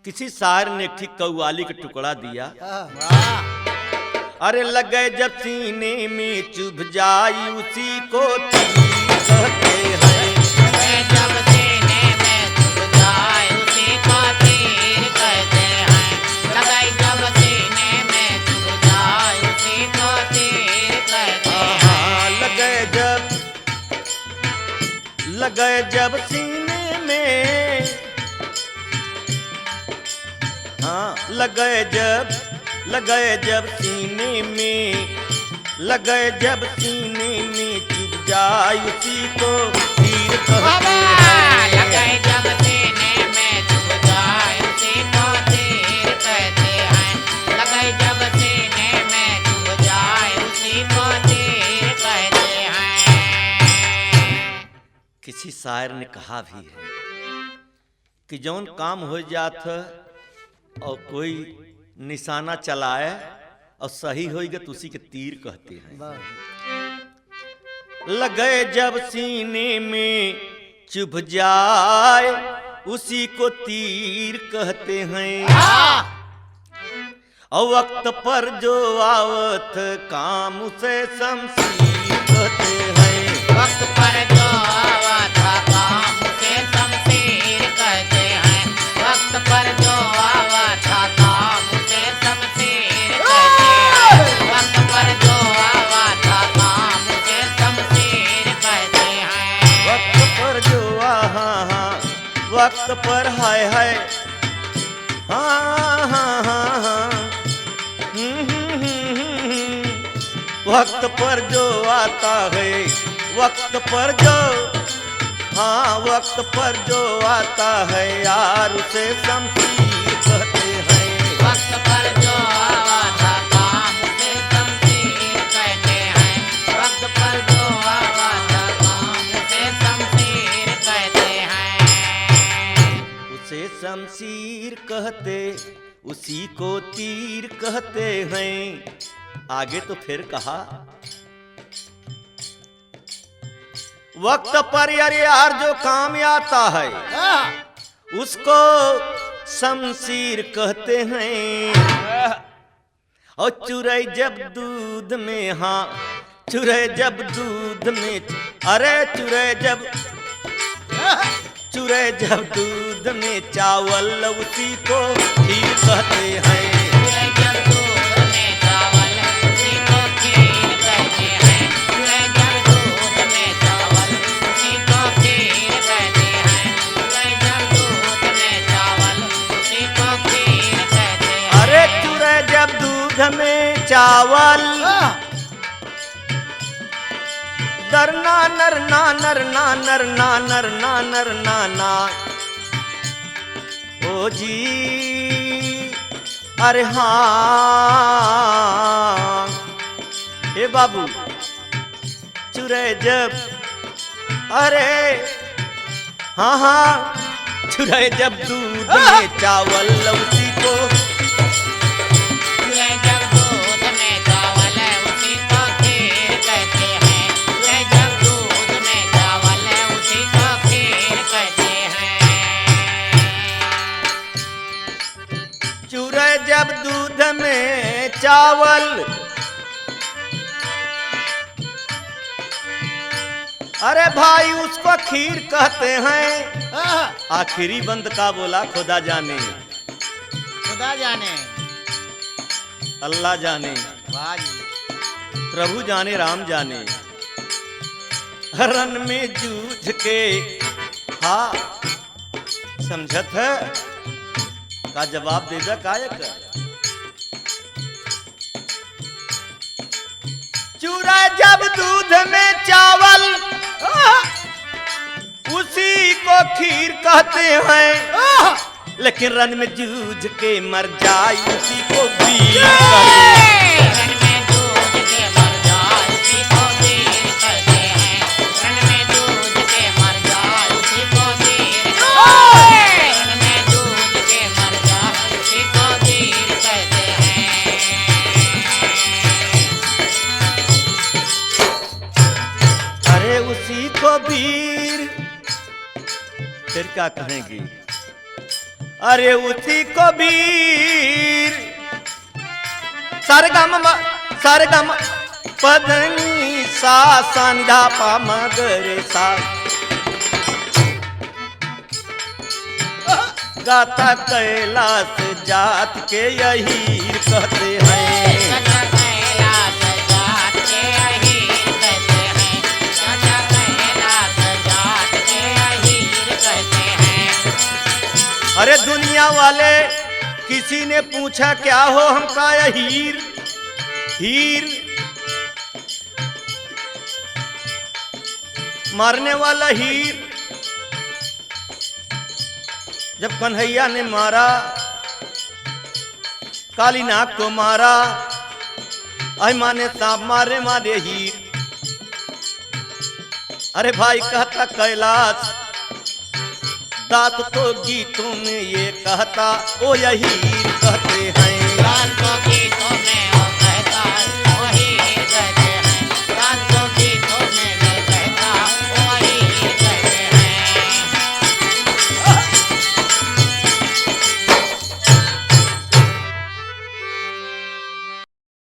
किसी शायर ने ठीक कव्वाली का टुकड़ा दिया। वाह अरे लगे जब सीने में चुभ जाई उसी को तीर कहते हैं। जब सीने में चुभ जाए उसी को तीर कहते हैं। लगे जब सीने में चुभ जाए उसी को तीर कहते हैं। लगे जब सीने में, हाँ लगे जब सीने में, लगे जब सीने में चुभ जाए उसी को तीर कहते हैं। लगे जब सीने में चुभ जाए उसी को तीर कहते हैं। लगे जब सीने में चुभ जाए उसी को तीर कहते हैं। किसी शायर ने कहा भी है कि जौन काम हो जात और कोई निशाना चलाए और सही होएगा तो उसी के तीर कहते हैं। लगे जब सीने में चुभ जाए उसी को तीर कहते हैं। और वक्त पर जो आवत काम उसे शमशीर कहते हैं। वक्त पर जो आवा था काम उसे शमशीर कहते हैं। वक्त पर जो आवा था काम उसे शमशीर कहते हैं। वक्त पर जो आवा था काम उसे शमशीर कहते हैं। वक्त पर जो वक्त पर हाय हाय हाँ हाँ हाँ हाँ वक्त पर जो आता है, वक्त पर जो, हाँ वक्त पर जो आता है यार उसे शमशीर कहते हैं। वक्त पर जो आवा था काम उसे शमशीर कहते हैं। वक्त पर जो आवा था काम उसे शमशीर कहते हैं। उसे शमशीर कहते उसी को तीर कहते हैं। आगे तो फिर कहा वक्त पर यार जो काम आता है उसको शमशीर कहते हैं। और चुरई जब दूध में, हाँ चुरई जब दूध में, अरे चुरई जब दूध में चावल उसी को खीर कहते हैं। जब दूध में चावल उसी को खीर कहते हैं। जब दूध में चावल उसी को खीर कहते हैं। जब दूध में चावल उसी को खीर कहते हैं। अरे चुरई जब दूध में चावल दरना नरना नरना नरना नरना नरना ना ओ जी अरे हाँ हे बाबू चुरई जब, अरे हाँ हाँ चुरई जब दूध में चावल उसी को, जब दूध में चावल उसी को खीर कहते हैं। जब दूध में चावल उसी को खीर कहते हैं। चुरई जब दूध में चावल, अरे भाई उसको खीर कहते हैं। आखिरी बंद का बोला खुदा जाने, खुदा जाने, अल्लाह जाने, वाह जी, प्रभु जाने, राम जाने। रन में जूझ के, हाँ समझत है का जवाब दे जा कायक। चूरा जब दूध में चावल उसी को खीर कहते हैं। लेकिन रन में जूझ के मर जाए उसी को वीर कहते हैं। रन में जूझ के मर जाए उसी को वीर कहते हैं। रन में जूझ के मर जाए उसी को वीर कहते हैं। रन में जूझ के मर जाए उसी को वीर कहते हैं। अरे उसी को वीर, फिर क्या कहेंगे। अरे उसी को वीर सरगम पदनी सा संधा पा मगरे सा गाथा कैलाश जात के यही कहते हैं। गाथा कैलाश जात के अहीर कहते हैं। गाथा कैलाश जात के अहीर कहते हैं। अरे दुनिया वाले किसी ने पूछा क्या हो हमका यह हीर मारने वाला हीर। जब कन्हैया ने मारा काली नाग को मारा, आई माने सांप मारे मारे हीर। अरे भाई कहता कैलाश दात तो गीतों में ये कहता ओ यही कहते हैं। दात तो